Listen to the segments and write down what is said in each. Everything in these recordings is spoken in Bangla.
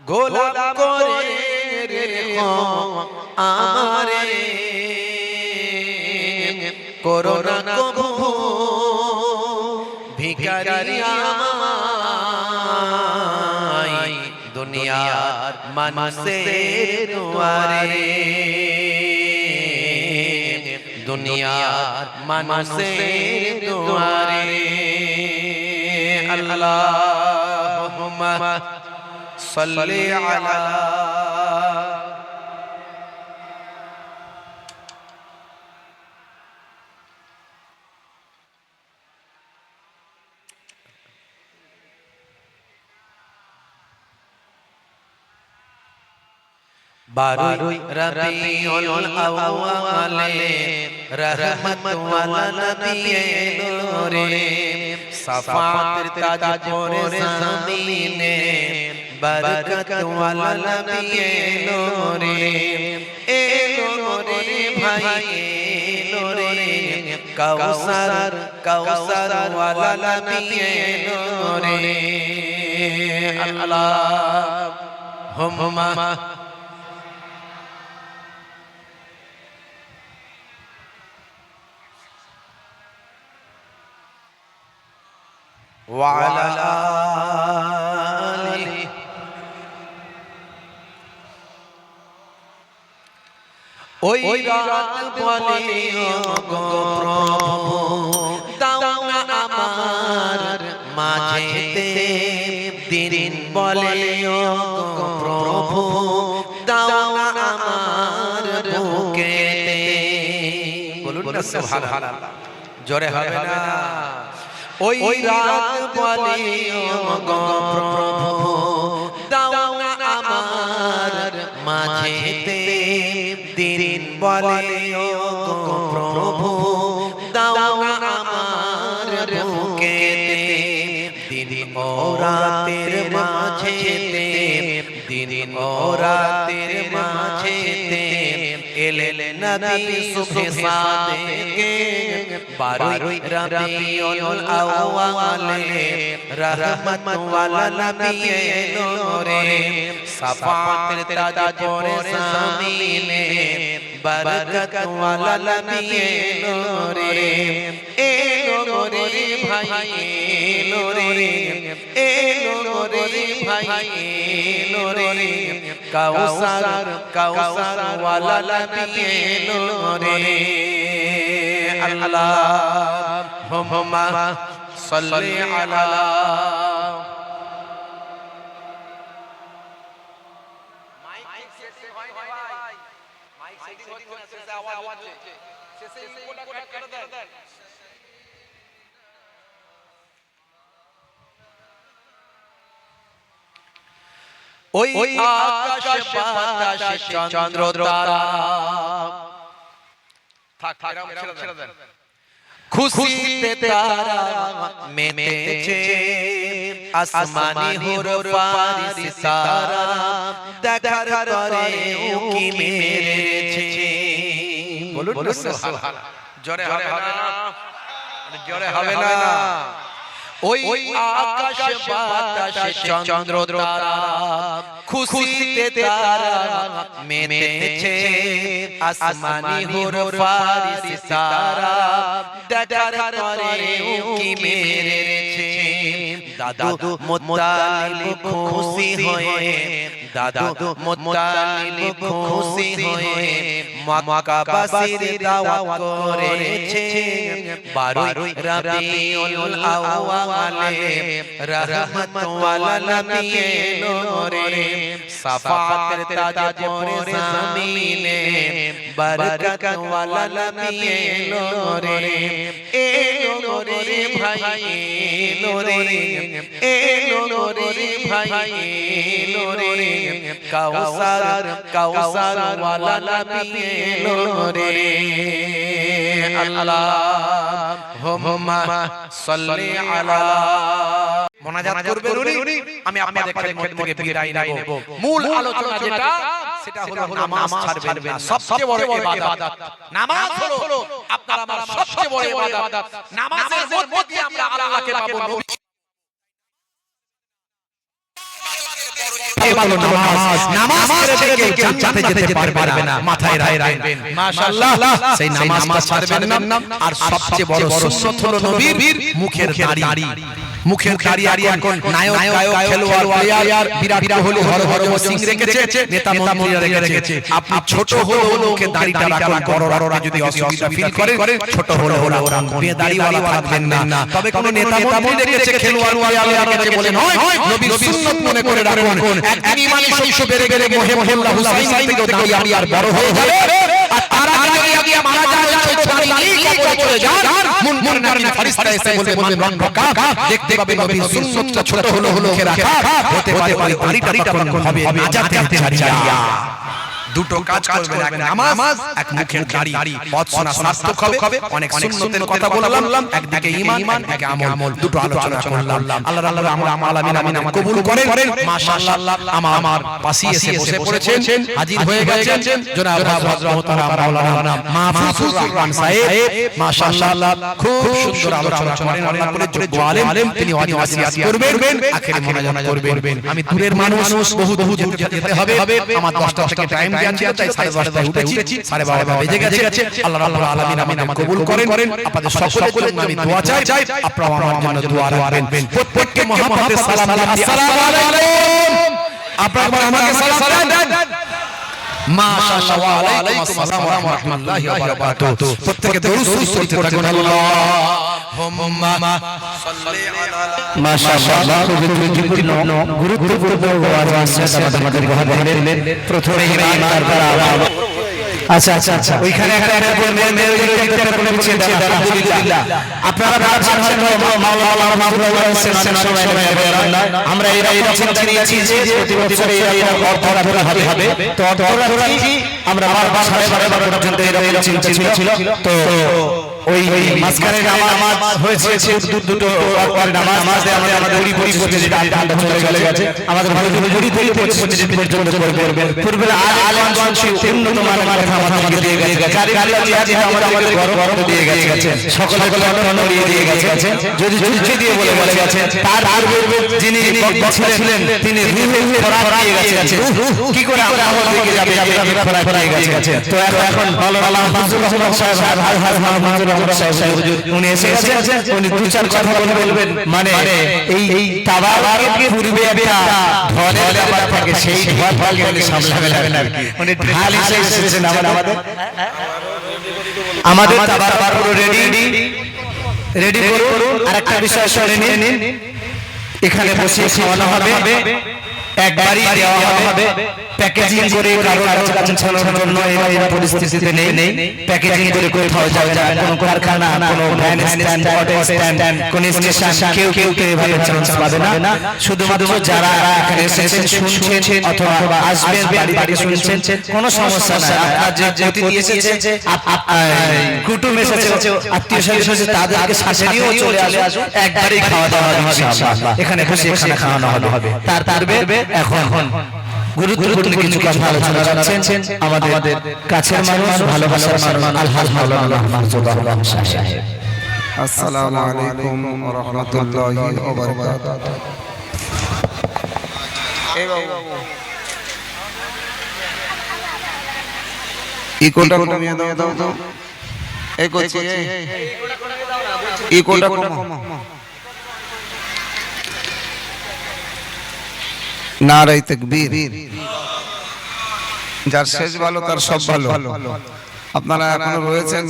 গোলাপ করে রেখো আমারে করোনা কবু ভিখারি আমায় দুনিয়ার মানুষের দুয়ারে দুনিয়ার মানুষের দুয়ারে আল্লাহুম্মা সাল্লি আলা বারোই রবিউল আউয়ালে রহমত ওয়ালা নবী এলো রে সাফাতের তাজ পরে জমিনে বরকত ওয়ালা নবী এলো রে ভাই এলো রে কাউসার কাউসার ওয়ালা নবী এলো রে আল্লাহুম্মা وعلى آله ওই রাত বলে গো প্রভু দাও না আমার মাঝেতে দিন বলে গো প্রভু দাও না আমার বুকেতে বলুন না সুবহানাল্লাহ জোরে হবে না ওই রাত বলে গো প্রভু দাও না আমার মাঝেতে দিন বলে গো প্রভু দাও না আমার বুকেতে দিন ও রাতের মাঝেতে দিন ও রাতের মাঝেতে এলে নবী সুবহে সাদেকে বারোই রবিউল আউয়ালে রহমত ওয়ালা নবী এলো রে সাফাতের তাজ পরে জমিনে বরকত ওয়ালা নবী এলো রে ভাই এলো রে ভাই এলো রে কাউসার কাউসার ওয়ালা নবী এলো রে আল্লাহুম্মা সাল্লি আলা মাইক সেটিং হয় না ভাই মাইক সেটিং হচ্ছে না শেষে আওয়াজ হচ্ছে শেষে ইকোটা করে দেন ওই আকাশ বাতাস চন্দ্র তারা থাক ছেড়ে দেন খুশিতে তারা মেতেছে আসমানি হুর পারি সিতারা দেখার করে উকি মেরেছে বলুন সুবহানাল্লাহ জোরে হবে না জোরে হবে না ওই আকাশ বাতাস চন্দ্র তারা খুশিতে তারা মেতেছে আসমানি হুর পারি সিতারা দেখার করে উকি মেরেছে দাদু মুত্তালিব খুশি হয়ে দাদু মুত্তালিব খুশি হয়ে মক্কাবাসীর দাওয়াত করেছে বারোই রবিউল আউয়ালে রহমত ওয়ালা নবী এলো রে সাফাতের তাজ পরে জমিনে বরকত ওয়ালা নবী এলো রে ভাই এলো রে ভাই এলো রে কাউসার কাউসার ওয়ালা নবী এলো রে আল্লাহুম্মা সাল্লি আলা মোনাজাত করবেন উনি আমি আপনাদের খেদমত থেকে বিদায় নেব মূল আলোচনা যেটা সেটা হলো নামাজ ছাড়বেন না সবচেয়ে বড় ইবাদত নামাজ হলো আপনার আমার সবচেয়ে বড় ইবাদত নামাজের মধ্যে দিয়ে আমরা আল্লাহকে পাবো ইবাদত হলো নামাজ। নামাজ ছেড়ে দিয়ে কেউ জান্নাতে যেতে পারবে না, মাথায় রাখবেন। মাশাআল্লাহ, সেই নামাজ ছাড়বেন না। আর সবচেয়ে বড় সুন্নাত হলো নবীর মুখের দাড়ি। মুখের দাড়ি এখন নায়ক গায়ক খেলোয়াড় প্লেয়ার বিরাট কোহলি হরভজন সিং রেখেছে, নেতা মন্ত্রীরা রেখেছে। আপনি ছোট হলো মুখে দাড়িটা রাখুন, বড়রা যদি অসুবিধা ফিল করেন ছোট হলো মুখে দাড়িওয়ালা থাকবেন না। তবে কোন নেতা মন্ত্রী রেখেছে, খেলোয়াড় প্লেয়ার রেখেছে বলে নয়, নবীর সুন্নাত মনে করে রাখুন। একদিন ইমানি শৈশব বেড়ে বেড়ে মোহাম্মদ হুসাইন থেকে দাড়ি আর বড় হয়ে যাবে, আর তার আগে গিয়ে মারা যায় ছোট দাড়ি কবরে চলে যায়। মুনকার না ফেরেশতা এসে বলবে মান রব্বুকা, দেখতে পাবে নবীর সুন্নাতটা ছোট হলো মুখে রাখা, হতে পারে দাড়িটা তখন হবে নাজাতের জারিয়া। দুটো কাজ করবেন, এক নামাজ, এক মুখের দাড়ি। পথ শোনা সার্থক হবে। অনেক সুন্নতের কথা বললাম, একদিকে ঈমান, একদিকে আমল, দুটো আলোচনা করলাম। আল্লাহ রাব্বুল আলামিন আমাদের কবুল করেন। মাশাআল্লাহ, আমার পাশে এসে বসে পড়েছেন, হাজির হয়ে গেছেন জনাব হযরত মুহতারাম মাওলানা মাহফুজুর রহমান সাহেব। মাশাআল্লাহ, খুব সুন্দর আলোচনা করেন। আল্লাহ করে যোগ্য আলেম, তিনি ওয়াজিয়াত করবেন, আখেরি মোনাজাত করবেন। আমি দূরের মানুষ, বহু দূর যেতে হবে। আমার 10টা থেকে টাইম তাই 12:30 উঠেছি, 12:30 বেজে গেছে। আল্লাহ রাব্বুল আলামিন আমাদের কবুল করেন। আপনাদের সকলের জন্য আমি দোয়া চাই, আপনারা আমার জন্য দোয়া রাখবেন। প্রত্যেককে মুহাম্মাদের সালাম, আসসালামু আলাইকুম। আপনারা আমাকে সালাম দেন। মাশাআল্লাহ, ওয়া আলাইকুম আসসালাম ওয়া রাহমাতুল্লাহি ওয়া বারাকাতুহু। প্রত্যেককে দরুদ শরীফ পড়তে থাকুন। আল্লাহুম্মা সাল্লি আলা মাশাআল্লাহ, গুরুত্বপূর্ণ ওয়াজ আমাদের বহালের প্রথমে ইমাম তারপর আওয়াজ। আচ্ছা, ওইখানে একটা আলহামদুলিল্লাহ। আপনারা ভাবছেন হয়তো মাওলানা আমরা এরা চিন্তিয়েছি যে প্রতি বছর এরা অর্থরা হবে, তো অর্থরা কি আমরা বারবার 12:30 পর্যন্ত এরা চিন্তা ছিল। তো ওই মাঝখানে নামাজ হয়েছে, দুটো নামাজ আমাদের উড়ি করতে যেটা আড্ডা চলে গেছে, আমাদের হুজুরি পর্যন্ত পূর্বে আলেম উন্নত মানের আমাদেরকে দিয়ে গেছে, আমাদের গরম দিয়ে গেছে, সকলে দিয়ে গেছে। যদি দিয়ে বলে গেছে, তার যিনি ছিলেন তিনি দিয়ে গেছে, কি করে আমরা আমল দিকে যাবে গেছে। তো এখন উনি এসে গেছেন, উনি দু চার কথা বলবেন। মানে এই তাওয়ারকে পূর্বে একটা ধরের ব্যাপার থাকে, সেই ধরকে উনি সামলাবেন আর কি। উনি ঢাল হিসেবে এসেছেন আমাদের তাওয়ার পুরো রেডি করুন। আর একটা বিষয় শুনে নিন, এখানে বসে খাওয়ানো হবে, একবারই দেওয়া হবে। প্যাকেজিং করে কারো কাছে চালানোর জন্য এই পরিস্থিতিতে নেই। প্যাকেজিং করে কোথাও যাবে না, কোনো কারখানা, কোনো ভ্যান স্ট্যান্ড, অটো স্ট্যান্ড, কোনো স্টেশন, কেউ এভাবে চান্স পাবে না। শুধুমাত্র যারা এখানে এসেছেন, শুনছেন অথবা আসবেন, বাড়ি শুনছেন, কোনো সমস্যা নাই। আপনার যে জ্যোতি দিয়েছেন, কুটুম এসেছে, আত্মীয় স্বজন এসেছে, তাদেরকে সাথে নিয়েও চলে আসুন। একবারই খাওয়া দাওয়া হবে ইনশাআল্লাহ, এখানে বসে এখানে খাওয়ানো হবে। তারপরে এখন গুরুত্বপূর্ণ কিছু কথা আলোচনা রাখছেন আমাদের কাছের মানুষ, ভালোবাসার মানুষ আলহাজ মাওলানা মাহফুজুর রহমান সাহেব। আসসালামু আলাইকুম ওয়া রাহমাতুল্লাহি ওয়া বারাকাতুহু। ইকোটা কমিয়ে দাও তো, এই করছি, ইকোটা কমাও। নারায়ে তাকবীর। যার শেষ ভালো তার সব ভালো। আপনারা এখনো রয়েছেন,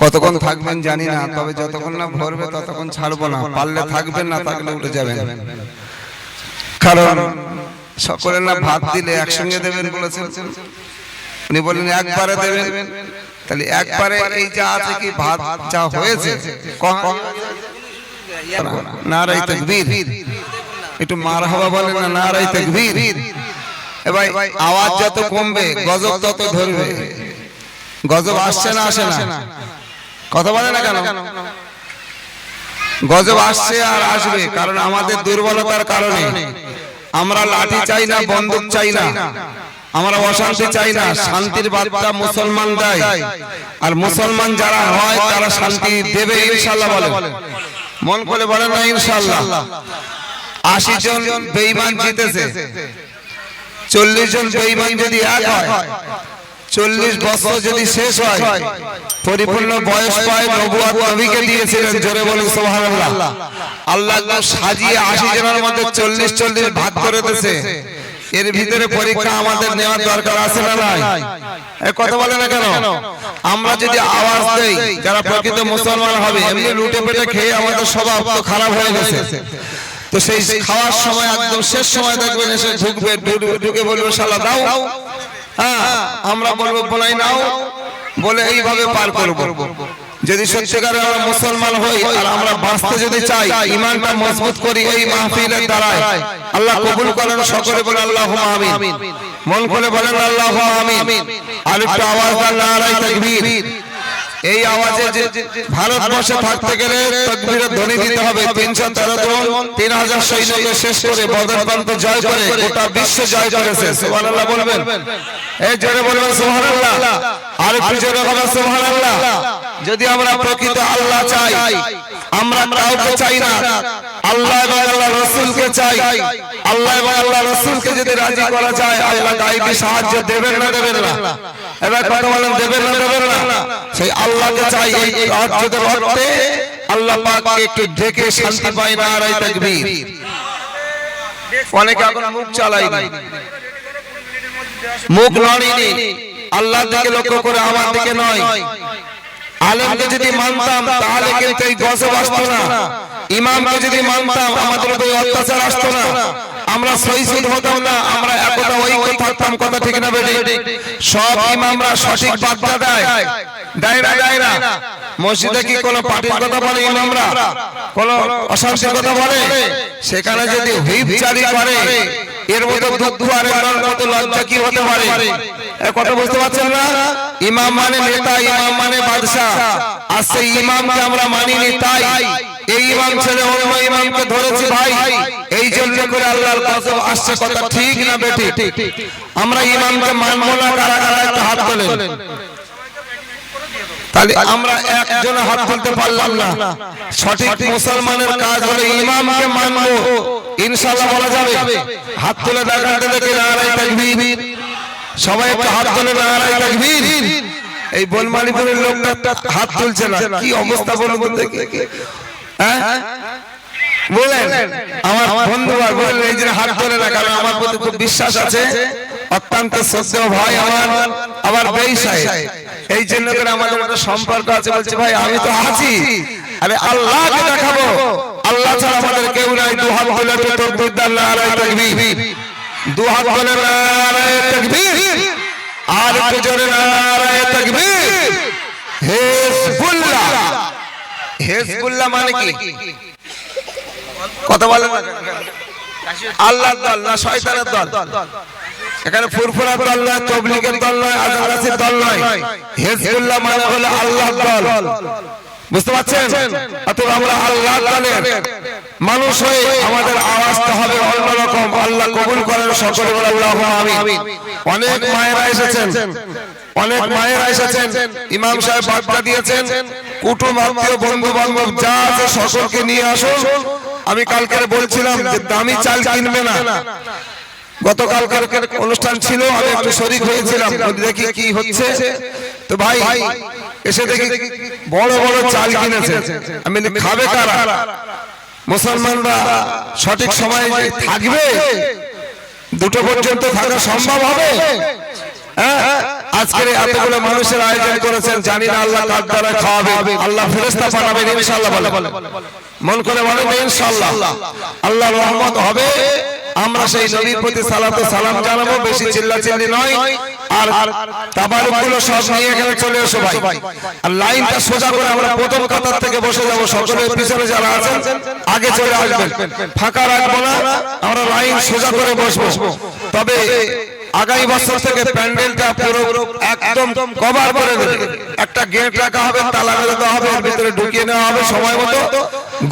কতক্ষণ থাকবেন জানি না, তবে যতক্ষণ না ভরবে ততক্ষণ ছাড়বো না। পারলে থাকবেন, না থাকলে উঠে যাবেন। কারণ সকলের না ভাত দিলে একসঙ্গে দেবেন বলেছেন, উনি বললেন একবারে দেবেন। তাহলে একবারে এই যা আছে কি ভাত যা হয়েছে, নারায়ে তাকবীর। একটু মারহাবা বলেন না, নারায়ে তাকবীর। ভাই আওয়াজ যত কমবে গজব তত ধরবে। গজব আসছে না, আসে না? কথা বলে না কেন? গজব আসছে আর আসবে, কারণ আমাদের দুর্বলতার কারণে। আমরা লাঠি চাই না, বন্দুক চাই না, আমরা অশান্তি চাই না। শান্তির বার্তা মুসলমান দেয়, আর মুসলমান যারা হয় তারা শান্তি দেবে ইনশাআল্লাহ। বলে মন করে বলেন না ইনশাআল্লাহ। 80 জন বেঈমান জিতেছে, 40 জন বেঈমান যদি এক হয়, 40 বছর যদি শেষ হয়, পরিপূর্ণ বয়স পায়, নবুয়ত নবীকে দিয়েছিলেন, জোরে বলুন সুবহানাল্লাহ। আল্লাহ তো সাজিয়ে 80 জনের মধ্যে 40 ভাগ করে দিয়েছে। এর ভিতরে পরীক্ষা আমাদের নেওয়ার দরকার আছে না নাই? এই কথা বলে না কেন? আমরা যদি আওয়াজ দেই, যারা প্রকৃত মুসলমান হবে, এমনি লুটে পেটে খেয়ে আমাদের স্বভাব তো খারাপ হয়ে গেছে। তো সেই খাওয়ার সময় একদম শেষ সময় দেখবেন এসে ঢুকবে, ঢুকে বলবে শালা দাও, হ্যাঁ আমরা বলবো বলাই নাও, বলে এইভাবে পার করব। যদি সত্যিকারে আমরা মুসলমান হই আর আমরা বাঁচতে যদি চাই, ঈমানটা মজবুত করি এই মাহফিলের দ্বারাই, আল্লাহ কবুল করেন। সকলে বলে আল্লাহুম্মা আমিন, মন করে বলেন আল্লাহু আমিন। আর একটু আওয়াজ দেন নারায়ে তাকবীর। এই আওয়াজে ভারতবর্ষে থাকতে গেলে তাকবীরের ধ্বনি দিতে হবে। 313 জন 3000 সৈন্যকে শেষ করে বদর প্রান্ত জয় করে গোটা বিশ্ব জয় করেছে। সুবহানাল্লাহ বলবেন, এই জোরে বলবেন সুবহানাল্লাহ। আর একটু জোরে বলবেন সুবহানাল্লাহ। যদি আমরা প্রকৃত আল্লাহ চাই, আমরা কাউকে চাই না, আল্লাহ এবং আল্লাহ রাসূলকে চাই। আল্লাহ এবং আল্লাহ রাসূলকে যদি রাজি করা যায়, আল্লাহ গায়বী সাহায্য দেবেন না দেবেন না? এবার কথা বলেন, দেবেন না দেবেন না? সেই আল্লাহকে চাই। এই রাজ্যের অর্থে আল্লাহ পাককে একটু ঢেকে শান্তি পায়। নারায়ে তাকবীর। অনেকে এখন মুখ চালায়নি, মুখ লড়েনি, আল্লাহর দিকে লক্ষ্য করে আমার দিকে নয়। আলেমকে যদি মানতাম তাহলে কিন্তু এই গজব আসতো না। ইমামকে যদি মানতাম আমাদের উপর অত্যাচার আসতো না, আমরা শহীদ হতাম না, আমরা একতা ঐক্য থাকতাম। কথা ঠিক না বেঠিক? সব ইমামরা সঠিক বার্তা দেয়, দায়রা মসজিদে কি কোনো পার্টির কথা বলে ইমামরা? কোন অশান্তির কথা বলে? সেখানে যদি হুইপ জারি করে, এর মতো দুয়ারের মতো লজ্জা কি হতে পারে? কথা বুঝতে পারছেন না? ইমাম মানে নেতা, ইমাম মানে বাদশা। আর সেই ইমামকে আমরা মানিনি, তাই এই ইমাম ছেড়ে অন্য ইমামকে ধরেছি ভাই। এই জন্য করে আল্লাহর গজব আসছে। কথা ঠিক না বেঠিক? আমরা ইমামকে মানবো না, কারা কারা একটা হাত তোলেন। তাহলে আমরা একজন হাত তুলতে পারলাম না। সঠিক মুসলমানের কাজ হলো ইমামকে মানবো, ইনশাআল্লাহ বলা যাবে। হাত তুলে দেখাতে দেখে নারায়ে তাকবীর। সবাই একটু হাত তুলে নারায়ে তাকবীর। এই বনমালীপুরের লোকটা হাত তুলছে না, কি অবস্থা বলুন দেখি? হ্যাঁ বলেন, আমার বন্ধুরা বলেন এই যে হাত তোলে না, কারণ আমার প্রতি খুব বিশ্বাস আছে, অত্যন্ত শ্রদ্ধেয় ভাই আমার, আবার বেঈসাই। এই জন্য করে আমাদের একটা সম্পর্ক আছে। বলছে ভাই আমি তো আছি, আরে আল্লাহকে দেখাবো, আল্লাহ ছাড়া আমাদের কেউ নাই। দু হাত তুলে তাকবীর দেন, নারায়ে তাকবীর। দু হাত তুলে নারায়ে তাকবীর। আর একটু জোরে নারায়ে তাকবীর। হিজবুল্লাহ। হিজবুল্লাহ মানে কি? কথা বলেন না। আল্লাহর দল না শয়তানের দল? এখানে ফুরফুরা দল নয়, তাবলীগের দল নয়, আজারাসির দল নয়। হিজবুল্লাহ মানে হলো আল্লাহর দল। বুঝতে পারছেন? অতএব আমরা আল্লাহর দলের মানুষ হয়ে আমাদের আওয়াজটা হবে অন্যরকম। আল্লাহ কবুল করেন। সকলে বলে আল্লাহুম্মা আমিন। অনেক মায়েরা এসেছেন, অনেক মায়েরা এসেছেন, ইমাম সাহেব বার্তা দিয়েছেন, কুটুম আত্মীয় বন্ধু বান্ধব যা আছে সকলকে নিয়ে আসুন। আমি কালকে বলছিলাম যে দামি চাল কিনবে না। গতকালকার অনুষ্ঠান ছিল, আমি একটু শরীক হয়েছিলাম, দেখি কি হচ্ছে। তো ভাই এসে দেখি বড় বড় চাল কিনেছে। আমি খাবে কারা? মুসলমানরা সঠিক সময়ে থাকবে? 2টো পর্যন্ত থাকা সম্ভব হবে? আজকের এতগুলো মানুষের আয়োজন করেছেন, জানি না আল্লাহ কার দ্বারা খাওয়াবে। আল্লাহ ফেরেশতা পাঠাবেন ইনশাআল্লাহ। বলে মন করে বলেন ইনশাআল্লাহ। আল্লাহর রহমত হবে। আমরা সেই নবীর প্রতি সালাত ও সালাম জানাবো, বেশি চিল্লাচিল্লি নয়। আর তাবারুকগুলো সব নিয়ে এখানে চলে এসো ভাই। আর লাইনটা সোজা করে আমরা প্রথম কাতার থেকে বসে যাব। সকলের পিছনে যারা আছেন আগে চলে আসবেন, ফাঁকা রাখবো না, আমরা লাইন সোজা করে বসবো। তবে আগামী বছর থেকে প্যান্ডেলটা পুরো একদম কভার করে দেবে। একটা গেট রাখা হবে, তালা মেরে দেওয়া হবে, এর ভিতরে ঢুকিয়ে নেওয়া হবে, সময় মতো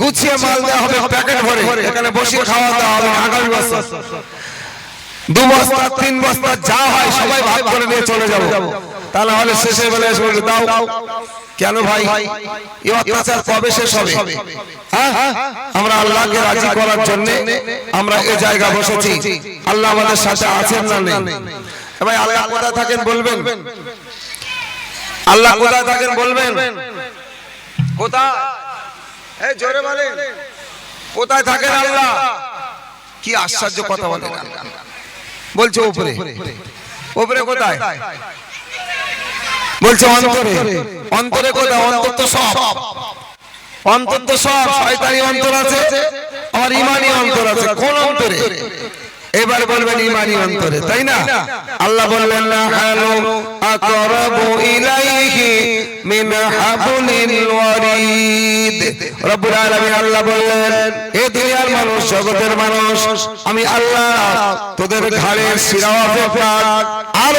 গুছিয়ে মাল দেওয়া হবে, প্যাকেট ভরে এখানে বসে খাওয়া দাওয়া হবে। আগামী বছর 2 বস্তা 3 বস্তা যা হয় সবাই ভাগ করে নিয়ে চলে যাবো। তা না হলে শেষে বলে এসে বলবে দাও। কেন ভাই, এই অত্যাচার কবে শেষ হবে? হ্যাঁ, আমরা আল্লাহকে রাজি করার জন্য আমরা এই জায়গা বসেছি। আল্লাহ আমাদের সাথে আছেন না নেই? ভাই আল্লাহ কোথায় থাকেন বলবেন? আল্লাহ কোথায় থাকেন বলবেন? কোথায়? এই জোরে বলেন, কোথায় থাকেন আল্লাহ? কি আশ্চর্য কথা বলেন। বলছে উপরে। উপরে কোথায়? বলছে অন্তরে। অন্তরে কোথায়? অন্তর তো সব, অন্তর তো সব। শয়তানি অন্তর আছে, আমার ঈমানি অন্তর আছে। কোন অন্তরে? এবার বলবেন ঈমানি অন্তরে, তাই না? আল্লাহ বললেন না হানু আকরাবু ইলাইহি মিন হাবলিল ওয়ারিদ। রব্বুল আলামিন আল্লাহ বললেন, হে দুনিয়ার মানুষ, জগতের মানুষ, আমি আল্লাহ তোদের ঘাড়ের শিরা অপেক্ষা